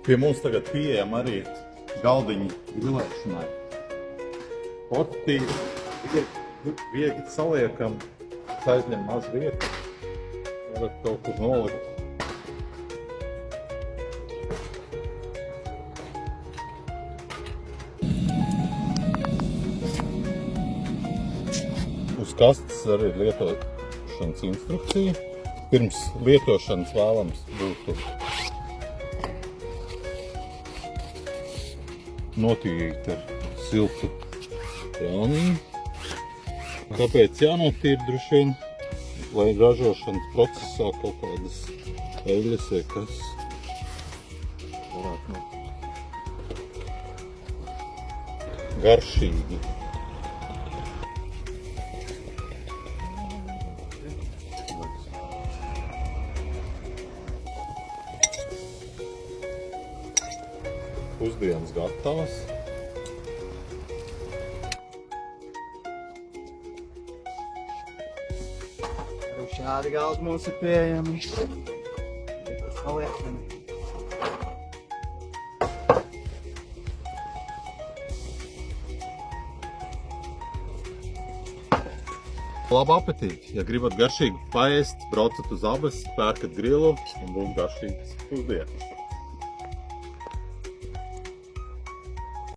Pie mums tagad pieejam arī galdiņi grilēšanai. Portatīvi, viegli saliekam, aizņem maz vietu, varat kaut kur nolikt. Uz kastes arī ir lietošanas instrukcija. Pirms lietošanas vēlams būtu notīrīt ar siltu pelniņu. Kāpēc jānotīra droši vien, lai ražošanas procesā kaut kādas eļļas vai kas varētu garšīgi. Pusdienas gatavas. Šādi galdi mums ir pieejami. Labu apetīti! Ja gribat garšīgi paēst, braucat uz Abeses, pērkat grilu un būs garšīgas pusdienas.